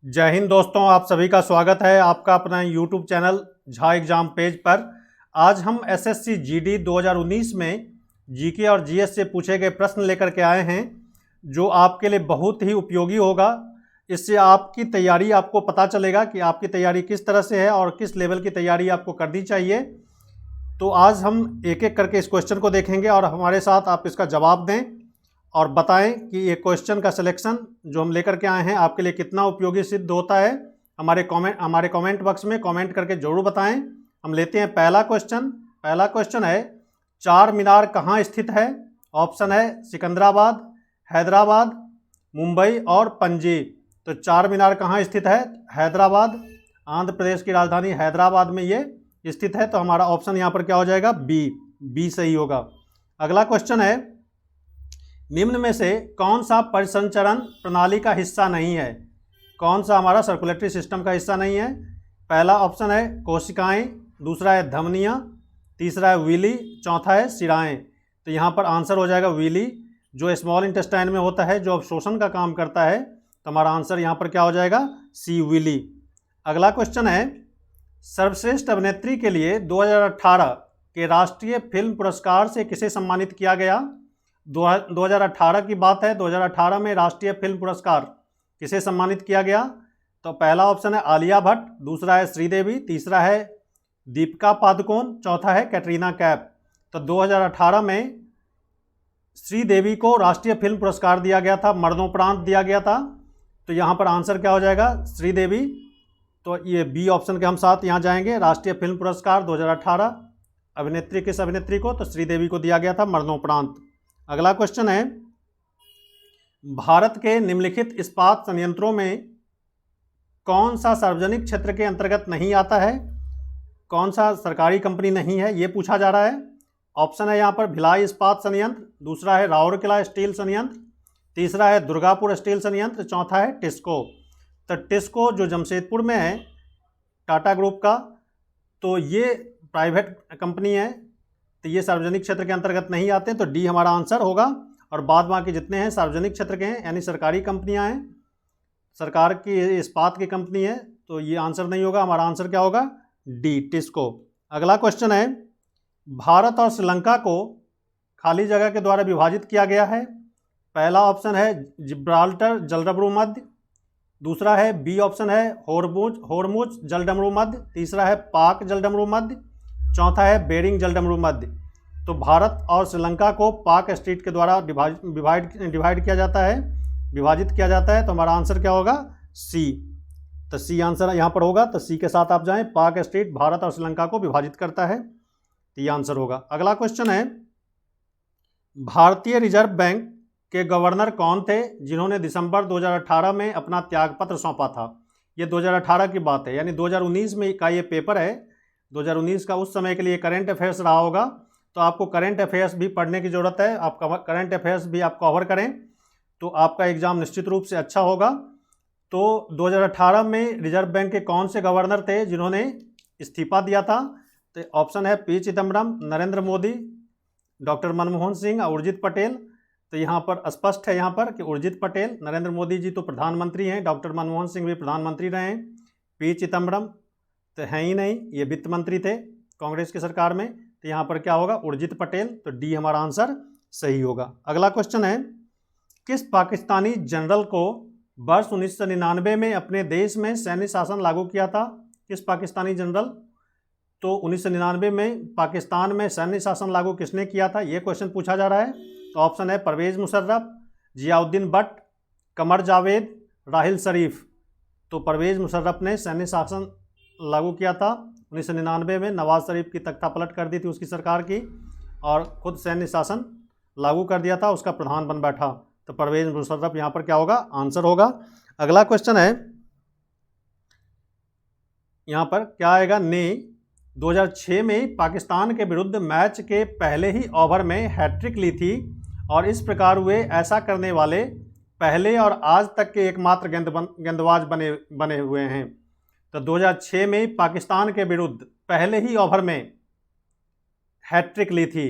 जय हिंद दोस्तों, आप सभी का स्वागत है आपका अपना YouTube channel Jha exam page पर। आज हम एसएससी जीडी 2019 में जीके और जीएस से पूछे गए प्रश्न लेकर के आए हैं, जो आपके लिए बहुत ही उपयोगी होगा। इससे आपकी तैयारी आपको पता चलेगा कि आपकी तैयारी किस तरह से है और किस लेवल की तैयारी आपको करनी चाहिए। तो आज हम एक एक करके इस क्वेश्चन को देखेंगे और हमारे साथ आप इसका जवाब दें और बताएं कि ये क्वेश्चन का सिलेक्शन जो हम लेकर के आए हैं आपके लिए कितना उपयोगी सिद्ध होता है। हमारे कमेंट बॉक्स में कमेंट करके जरूर बताएं। हम लेते हैं पहला क्वेश्चन। पहला क्वेश्चन है, चार मीनार कहाँ स्थित है? ऑप्शन है सिकंदराबाद, हैदराबाद, मुंबई और पणजी। तो चार मीनार कहाँ स्थित है? हैदराबाद, आंध्र प्रदेश की राजधानी हैदराबाद में ये स्थित है। तो हमारा ऑप्शन यहाँ पर क्या हो जाएगा? बी सही होगा। अगला क्वेश्चन है, निम्न में से कौन सा परिसंचरण प्रणाली का हिस्सा नहीं है? कौन सा हमारा सर्कुलेटरी सिस्टम का हिस्सा नहीं है? पहला ऑप्शन है कोशिकाएं, दूसरा है धमनियां, तीसरा है विली, चौथा है शिराएं। तो यहाँ पर आंसर हो जाएगा विली, जो स्मॉल इंटेस्टाइन में होता है, जो अवशोषण का काम करता है। तो हमारा आंसर यहाँ पर क्या हो जाएगा? सी, विली। अगला क्वेश्चन है, सर्वश्रेष्ठ अभिनेत्री के लिए 2018 के राष्ट्रीय फिल्म पुरस्कार से किसे सम्मानित किया गया? 2018 की बात है। 2018 में राष्ट्रीय फिल्म पुरस्कार किसे सम्मानित किया गया? तो पहला ऑप्शन है आलिया भट्ट, दूसरा है श्रीदेवी, तीसरा है दीपिका पादुकोण, चौथा है कैटरीना कैफ। तो 2018 में श्रीदेवी को राष्ट्रीय फिल्म पुरस्कार दिया गया था, मरणोपरांत दिया गया था। तो यहाँ पर आंसर क्या हो जाएगा? श्रीदेवी। तो ये बी ऑप्शन के हम साथ यहाँ जाएंगे। राष्ट्रीय फिल्म पुरस्कार 2018 अभिनेत्री किस अभिनेत्री को? तो श्रीदेवी को दिया गया था, मरणोपरांत। अगला क्वेश्चन है, भारत के निम्नलिखित इस्पात संयंत्रों में कौन सा सार्वजनिक क्षेत्र के अंतर्गत नहीं आता है? कौन सा सरकारी कंपनी नहीं है, ये पूछा जा रहा है। ऑप्शन है यहाँ पर भिलाई इस्पात संयंत्र, दूसरा है राउरकेला स्टील संयंत्र, तीसरा है दुर्गापुर स्टील संयंत्र, चौथा है टिस्को। तो टिस्को जो जमशेदपुर में है, टाटा ग्रुप का, तो ये प्राइवेट कंपनी है, तो ये सार्वजनिक क्षेत्र के अंतर्गत नहीं आते। तो डी हमारा आंसर होगा। और बाद बाकी जितने हैं सार्वजनिक क्षेत्र के हैं, यानी सरकारी कंपनियां हैं, सरकार की इस्पात की कंपनी है। तो ये आंसर नहीं होगा, हमारा आंसर क्या होगा? डी, टिस्को। अगला क्वेश्चन है, भारत और श्रीलंका को खाली जगह के द्वारा विभाजित किया गया है। पहला ऑप्शन है जिब्राल्टर जलडमरू मध्य, दूसरा है बी ऑप्शन है होर्मुज जलडमरू मध्य, तीसरा है पाक जलडमरू मध्य, चौथा है बेरिंग जलडमरू मध्य। तो भारत और श्रीलंका को पाक स्ट्रीट के द्वारा डिवाइड किया जाता है, विभाजित किया जाता है। तो हमारा आंसर क्या होगा? सी। तो सी आंसर यहाँ पर होगा। तो सी के साथ आप जाएं, पाक स्ट्रीट भारत और श्रीलंका को विभाजित करता है, तो ये आंसर होगा। अगला क्वेश्चन है, भारतीय रिजर्व बैंक के गवर्नर कौन थे जिन्होंने दिसंबर 2018 में अपना त्यागपत्र सौंपा था? ये 2018 की बात है, यानी 2019 में का ये पेपर है। 2019 का उस समय के लिए करंट अफेयर्स रहा होगा, तो आपको करंट अफेयर्स भी पढ़ने की ज़रूरत है। आप करंट अफेयर्स भी आप कवर करें तो आपका एग्ज़ाम निश्चित रूप से अच्छा होगा। तो 2018 में रिजर्व बैंक के कौन से गवर्नर थे जिन्होंने इस्तीफा दिया था? तो ऑप्शन है पी चिदम्बरम, नरेंद्र मोदी, डॉक्टर मनमोहन सिंह, उर्जित पटेल। तो यहाँ पर स्पष्ट है यहाँ पर कि उर्जित पटेल। नरेंद्र मोदी जी तो प्रधानमंत्री हैं, डॉक्टर मनमोहन सिंह भी प्रधानमंत्री रहे हैं, पी चिदम्बरम तो हैं ही नहीं, ये वित्त मंत्री थे कांग्रेस की सरकार में। तो यहाँ पर क्या होगा? उर्जित पटेल। तो डी हमारा आंसर सही होगा। अगला क्वेश्चन है, किस पाकिस्तानी जनरल को वर्ष 1999 में अपने देश में सैन्य शासन लागू किया था? किस पाकिस्तानी जनरल? तो 1999 में पाकिस्तान में सैन्य शासन लागू किसने किया था, ये क्वेश्चन पूछा जा रहा है। तो ऑप्शन है परवेज़ मुशर्रफ, जियाउद्दीन भट्ट, कमर जावेद, राहिल शरीफ। तो परवेज़ मुशर्रफ ने सैन्य शासन लागू किया था 1999 में। नवाज शरीफ की तख्ता पलट कर दी थी उसकी सरकार की, और खुद सैन्य शासन लागू कर दिया था, उसका प्रधान बन बैठा। तो परवेज़ मुशर्रफ यहाँ पर क्या होगा? आंसर होगा। अगला क्वेश्चन है, यहाँ पर क्या आएगा? ने 2006 में पाकिस्तान के विरुद्ध मैच के पहले ही ओवर में हैट्रिक ली थी, और इस प्रकार वे ऐसा करने वाले पहले और आज तक के एकमात्र गेंदबाज बने हुए हैं। तो 2006 में पाकिस्तान के विरुद्ध पहले ही ओवर में हैट्रिक ली थी।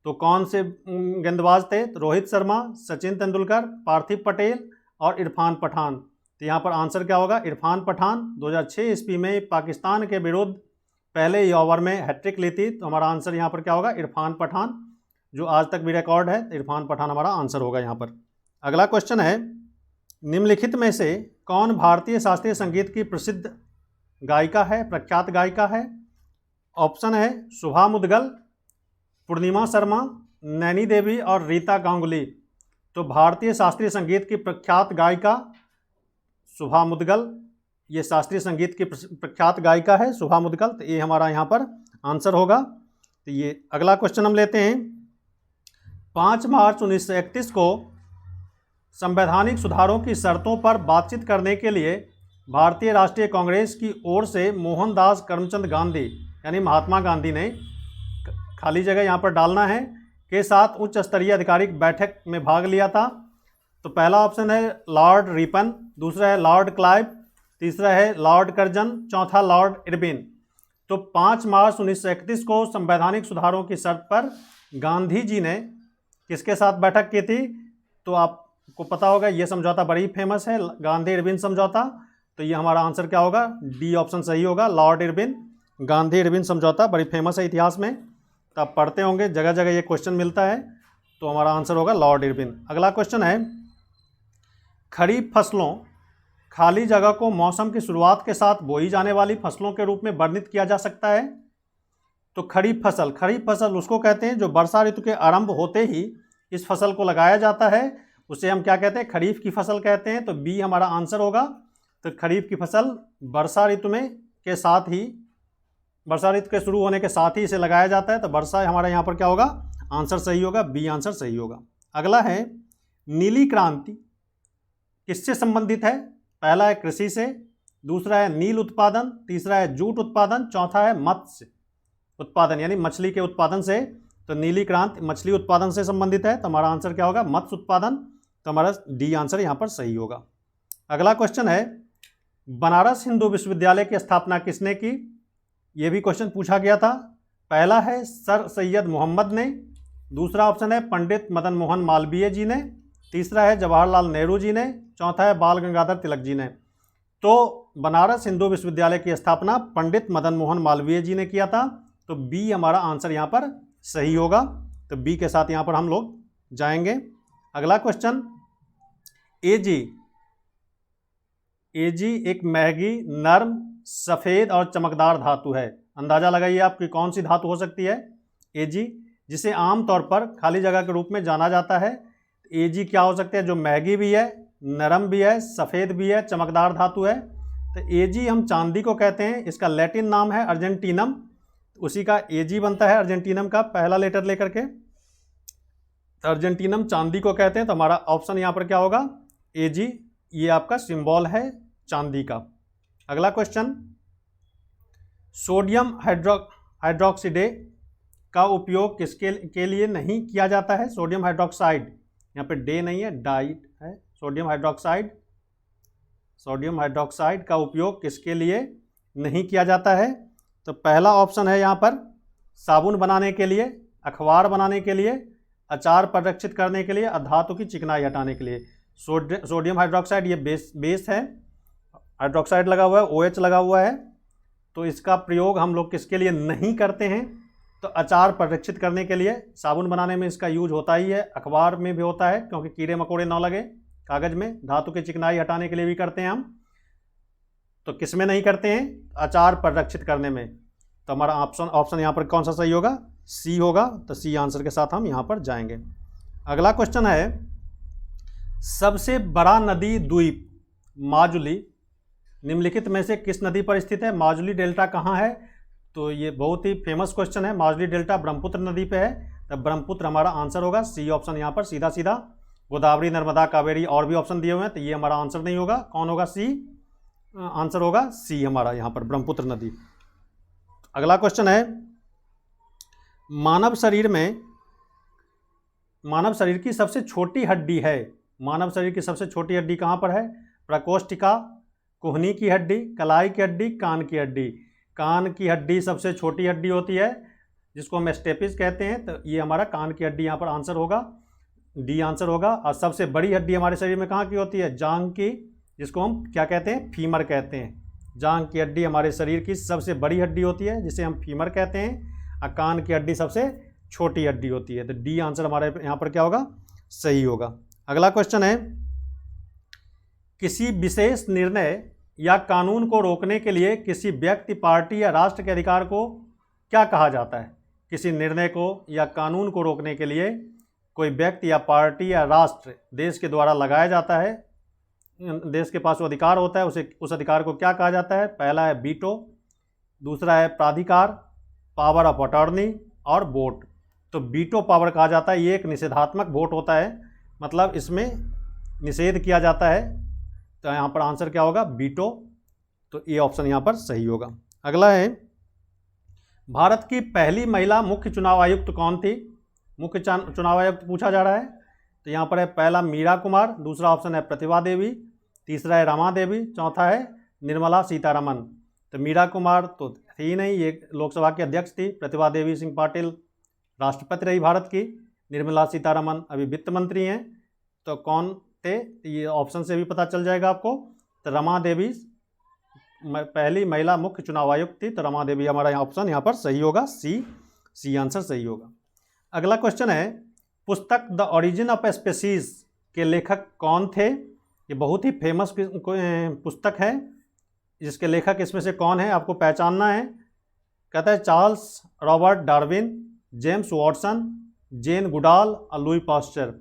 तो कौन से गेंदबाज थे? तो रोहित शर्मा, सचिन तेंदुलकर, पार्थिव पटेल और इरफान पठान। तो यहाँ पर आंसर क्या होगा, इरफान पठान 2006 ईस्वी में पाकिस्तान के विरुद्ध पहले ही ओवर में हैट्रिक ली थी। तो हमारा आंसर यहाँ पर क्या होगा, इरफान पठान, जो आज तक भी रिकॉर्ड है। तो इरफान पठान हमारा आंसर होगा यहाँ पर। अगला क्वेश्चन है, निम्नलिखित में से कौन भारतीय शास्त्रीय संगीत की प्रसिद्ध गायिका है, प्रख्यात गायिका है? ऑप्शन है शुभा मुद्गल, पूर्णिमा शर्मा, नैनी देवी और रीता गांगुली। तो भारतीय शास्त्रीय संगीत की प्रख्यात गायिका शुभा मुद्गल, ये शास्त्रीय संगीत की प्रख्यात गायिका है शुभा मुद्गल। तो ये हमारा यहाँ पर आंसर होगा। तो ये अगला क्वेश्चन हम लेते हैं, 5 मार्च 1931 को संवैधानिक सुधारों की शर्तों पर बातचीत करने के लिए भारतीय राष्ट्रीय कांग्रेस की ओर से मोहनदास करमचंद गांधी यानी महात्मा गांधी ने, खाली जगह यहाँ पर डालना है, के साथ उच्च स्तरीय आधिकारिक बैठक में भाग लिया था। तो पहला ऑप्शन है लॉर्ड रिपन, दूसरा है लॉर्ड क्लाइव, तीसरा है लॉर्ड कर्जन, चौथा लॉर्ड इरविन। तो 5 मार्च 1931 को संवैधानिक सुधारों की शर्त पर गांधी जी ने किसके साथ बैठक की थी? तो आपको पता होगा ये समझौता बड़ी फेमस है, गांधी इरविन समझौता। तो ये हमारा आंसर क्या होगा, डी ऑप्शन सही होगा, लॉर्ड इरविन। गांधी इरविन समझौता बड़ी फेमस है इतिहास में, तो आप पढ़ते होंगे, जगह जगह ये क्वेश्चन मिलता है। तो हमारा आंसर होगा लॉर्ड इरविन। अगला क्वेश्चन है, खरीफ फसलों, खाली जगह को मौसम की शुरुआत के साथ बोई जाने वाली फसलों के रूप में वर्णित किया जा सकता है। तो खरीफ फसल उसको कहते हैं जो वर्षा ऋतु के आरंभ होते ही इस फसल को लगाया जाता है, उसे हम क्या कहते हैं, खरीफ की फसल कहते हैं। तो बी हमारा आंसर होगा। तो खरीफ की फसल वर्षा ऋतु में के साथ ही, वर्षा ऋतु के शुरू होने के साथ ही इसे लगाया जाता है। तो वर्षा हमारा यहाँ पर क्या होगा, आंसर सही होगा, बी आंसर सही होगा। अगला है, नीली क्रांति किससे संबंधित है? पहला है कृषि से, दूसरा है नील उत्पादन, तीसरा है जूट उत्पादन, चौथा है मत्स्य उत्पादन यानी मछली के उत्पादन से। तो नीली क्रांति मछली उत्पादन से संबंधित है। तो हमारा आंसर क्या होगा, मत्स्य उत्पादन। तो हमारा डी आंसर यहाँ पर सही होगा। अगला क्वेश्चन है, बनारस हिंदू विश्वविद्यालय की स्थापना किसने की? ये भी क्वेश्चन पूछा गया था। पहला है सर सैयद मोहम्मद ने, दूसरा ऑप्शन है पंडित मदन मोहन मालवीय जी ने, तीसरा है जवाहरलाल नेहरू जी ने, चौथा है बाल गंगाधर तिलक जी ने। तो बनारस हिंदू विश्वविद्यालय की स्थापना पंडित मदन मोहन मालवीय जी ने किया था। तो बी हमारा आंसर यहाँ पर सही होगा। तो बी के साथ यहाँ पर हम लोग जाएंगे। अगला क्वेश्चन, एजी एक महंगी, नर्म, सफ़ेद और चमकदार धातु है। अंदाज़ा लगाइए आप कि कौन सी धातु हो सकती है एजी, जिसे आमतौर पर खाली जगह के रूप में जाना जाता है। एजी क्या हो सकते हैं, जो महंगी भी है, नरम भी है, सफ़ेद भी है, चमकदार धातु है। तो एजी हम चांदी को कहते हैं, इसका लैटिन नाम है अर्जेंटीनम, उसी का एजी बनता है अर्जेंटीनम का पहला लेटर लेकर के। अर्जेंटीनम चांदी को कहते हैं। तो हमारा ऑप्शन यहाँ पर क्या होगा, एजी, ये आपका सिंबल है चांदी का। अगला क्वेश्चन, सोडियम हाइड्रोक्साइड का उपयोग किसके के लिए नहीं किया जाता है? सोडियम हाइड्रोक्साइड, यहाँ पे डे नहीं है, डाइट है। सोडियम हाइड्रोक्साइड का उपयोग किसके लिए नहीं किया जाता है? तो पहला ऑप्शन है यहाँ पर साबुन बनाने के लिए, अखबार बनाने के लिए, अचार परिरक्षित करने के लिए, धातु की चिकनाई हटाने के लिए। सोडियम हाइड्रोक्साइड ये बेस है, हाइड्रोक्साइड लगा हुआ है, OH लगा हुआ है। तो इसका प्रयोग हम लोग किसके लिए नहीं करते हैं? तो अचार परिरक्षित करने के लिए, साबुन बनाने में इसका यूज होता ही है, अखबार में भी होता है क्योंकि कीड़े मकोड़े ना लगे कागज़ में, धातु की चिकनाई हटाने के लिए भी करते हैं हम। तो किस में नहीं करते हैं? अचार परिरक्षित करने में। तो हमारा ऑप्शन यहाँ पर कौन सा सही होगा, सी होगा। तो सी आंसर के साथ हम यहाँ पर जाएंगे। अगला क्वेश्चन है, सबसे बड़ा नदी द्वीप माजुली निम्नलिखित में से किस नदी पर स्थित है? माजुली डेल्टा कहाँ है? तो ये बहुत ही फेमस क्वेश्चन है। माजुली डेल्टा ब्रह्मपुत्र नदी पे है। तो ब्रह्मपुत्र हमारा आंसर होगा, सी ऑप्शन यहाँ पर सीधा सीधा। गोदावरी, नर्मदा, कावेरी और भी ऑप्शन दिए हुए हैं, तो ये हमारा आंसर नहीं होगा। कौन होगा? सी आंसर होगा, सी हमारा यहाँ पर ब्रह्मपुत्र नदी। अगला क्वेश्चन है, मानव शरीर की सबसे छोटी हड्डी है। मानव शरीर की सबसे छोटी हड्डी कहाँ पर है? प्रकोष्ठिका, कोहनी की हड्डी, कलाई की हड्डी, कान की हड्डी। कान की हड्डी सबसे छोटी हड्डी होती है, जिसको हम स्टेपिस कहते हैं। तो ये हमारा कान की हड्डी यहाँ पर आंसर होगा, डी आंसर होगा। और सबसे बड़ी हड्डी हमारे शरीर में कहाँ की होती है? जांघ की, जिसको हम क्या कहते हैं, फीमर कहते हैं। जांघ की हड्डी हमारे शरीर की सबसे बड़ी हड्डी होती है जिसे हम फीमर कहते हैं, और कान की हड्डी सबसे छोटी हड्डी होती है। तो डी आंसर हमारे यहाँ पर क्या होगा, सही होगा। अगला क्वेश्चन है, किसी विशेष निर्णय या कानून को रोकने के लिए किसी व्यक्ति, पार्टी या राष्ट्र के अधिकार को क्या कहा जाता है? किसी निर्णय को या कानून को रोकने के लिए कोई व्यक्ति या पार्टी या राष्ट्र देश के द्वारा लगाया जाता है, देश के पास वो अधिकार होता है, उस अधिकार को क्या कहा जाता है? पहला है वीटो, दूसरा है प्राधिकार, पावर ऑफ अटॉर्नी और वोट। तो वीटो पावर कहा जाता है, ये एक निषेधात्मक वोट होता है, मतलब इसमें निषेध किया जाता है। तो यहाँ पर आंसर क्या होगा, वीटो। तो ये ऑप्शन यहाँ पर सही होगा। अगला है, भारत की पहली महिला मुख्य चुनाव आयुक्त कौन थी? मुख्य चुनाव आयुक्त पूछा जा रहा है। तो यहाँ पर है पहला मीरा कुमार, दूसरा ऑप्शन है प्रतिभा देवी, तीसरा है रमा देवी, चौथा है निर्मला सीतारमन। तो मीरा कुमार तो थी नहीं, ये लोकसभा के अध्यक्ष थी। प्रतिभा देवी सिंह पाटिल राष्ट्रपति रही भारत की। निर्मला सीतारमन अभी वित्त मंत्री हैं। तो कौन थे, ये ऑप्शन से भी पता चल जाएगा आपको। तो रमा देवी पहली महिला मुख्य चुनाव आयुक्त थी। तो रमा देवी हमारा ऑप्शन यहाँ पर सही होगा, सी आंसर सही होगा। अगला क्वेश्चन है, पुस्तक द ओरिजिन ऑफ स्पीसीज के लेखक कौन थे? ये बहुत ही फेमस पुस्तक है, जिसके लेखक इसमें से कौन है आपको पहचानना है। कहता है Charles Robert Darwin, James Watson, Jane Goodall और लुई पास्चर।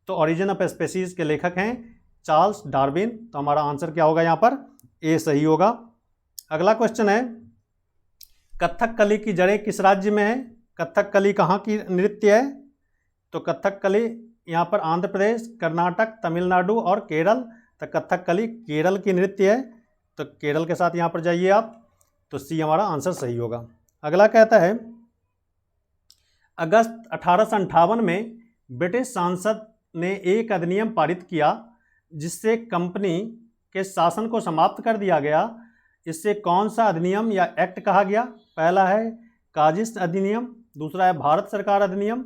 तो ओरिजिन ऑफ स्पीसीज के लेखक हैं चार्ल्स डार्विन। तो हमारा आंसर क्या होगा यहाँ पर, ए सही होगा। अगला क्वेश्चन है, कथकली की जड़ें किस राज्य में है? कथकली कहाँ की नृत्य है? तो कथकली यहाँ पर आंध्र प्रदेश, कर्नाटक, तमिलनाडु और केरल। तो कथकली केरल की नृत्य है। तो केरल के साथ यहाँ पर जाइए आप। तो सी हमारा आंसर सही होगा। अगला कहता है, अगस्त 1858 में ब्रिटिश संसद ने एक अधिनियम पारित किया जिससे कंपनी के शासन को समाप्त कर दिया गया। इससे कौन सा अधिनियम या एक्ट कहा गया? पहला है काजिस अधिनियम, दूसरा है भारत सरकार अधिनियम,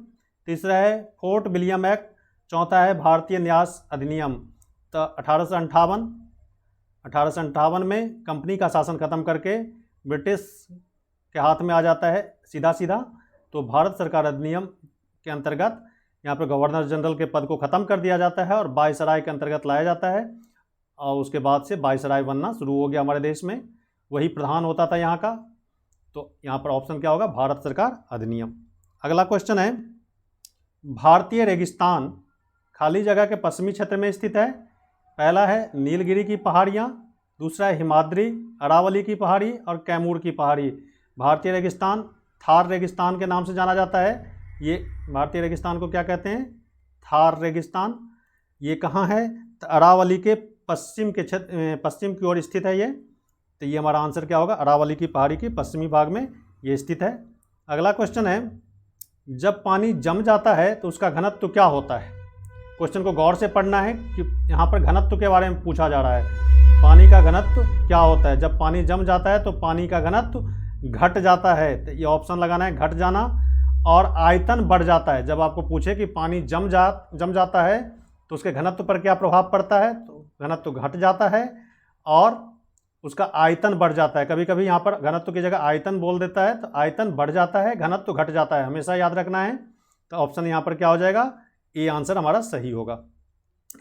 तीसरा है फोर्ट विलियम एक्ट, चौथा है भारतीय न्यास अधिनियम। तो 1858 में कंपनी का शासन खत्म करके ब्रिटिश के हाथ में आ जाता है सीधा। तो भारत सरकार अधिनियम के अंतर्गत यहाँ पर गवर्नर जनरल के पद को ख़त्म कर दिया जाता है और वायसराय के अंतर्गत लाया जाता है। और उसके बाद से वायसराय बनना शुरू हो गया हमारे देश में, वही प्रधान होता था यहाँ का। तो यहाँ पर ऑप्शन क्या होगा, भारत सरकार अधिनियम। अगला क्वेश्चन है, भारतीय रेगिस्तान खाली जगह के पश्चिमी क्षेत्र में स्थित है। पहला है नीलगिरी की पहाड़ियाँ, दूसरा है हिमाद्री, अरावली की पहाड़ी और कैमूर की पहाड़ी। भारतीय रेगिस्तान थार रेगिस्तान के नाम से जाना जाता है। ये भारतीय रेगिस्तान को क्या कहते हैं, थार रेगिस्तान। ये कहाँ है? तो अरावली के पश्चिम की ओर स्थित है ये। तो ये हमारा आंसर क्या होगा, अरावली की पहाड़ी के पश्चिमी भाग में ये स्थित है। अगला क्वेश्चन है, जब पानी जम जाता है तो उसका घनत्व क्या होता है? क्वेश्चन को गौर से पढ़ना है कि यहाँ पर घनत्व के बारे में पूछा जा रहा है। पानी का घनत्व क्या होता है? जब पानी जम जाता है तो पानी का घनत्व घट जाता है। तो ये ऑप्शन लगाना है, घट जाना। और आयतन बढ़ जाता है। जब आपको पूछे कि पानी जम जाता है तो उसके घनत्व पर क्या प्रभाव पड़ता है? तो घनत्व घट जाता है और उसका आयतन बढ़ जाता है। कभी कभी यहाँ पर घनत्व की जगह आयतन बोल देता है। तो आयतन बढ़ जाता है, घनत्व घट जाता है, हमेशा याद रखना है। तो ऑप्शन यहाँ पर क्या हो जाएगा, ए आंसर हमारा सही होगा।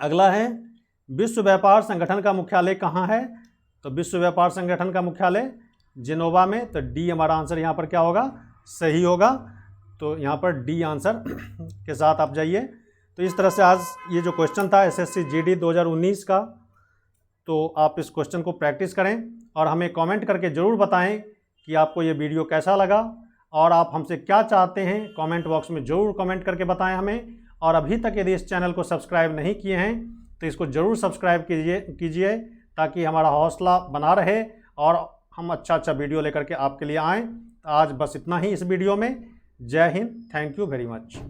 अगला है, विश्व व्यापार संगठन का मुख्यालय कहाँ है? तो विश्व व्यापार संगठन का मुख्यालय जिनोवा में। तो डी हमारा आंसर यहाँ पर क्या होगा, सही होगा। तो यहाँ पर डी आंसर के साथ आप जाइए। तो इस तरह से आज ये जो क्वेश्चन था एसएससी जीडी 2019 का, तो आप इस क्वेश्चन को प्रैक्टिस करें और हमें कमेंट करके ज़रूर बताएं कि आपको ये वीडियो कैसा लगा और आप हमसे क्या चाहते हैं। कमेंट बॉक्स में ज़रूर कमेंट करके बताएं हमें। और अभी तक यदि इस चैनल को सब्सक्राइब नहीं किए हैं तो इसको ज़रूर सब्सक्राइब कीजिए ताकि हमारा हौसला बना रहे और हम अच्छा वीडियो लेकर के आपके लिए आएँ। आज बस इतना ही इस वीडियो में। जय Hind, thank you very much.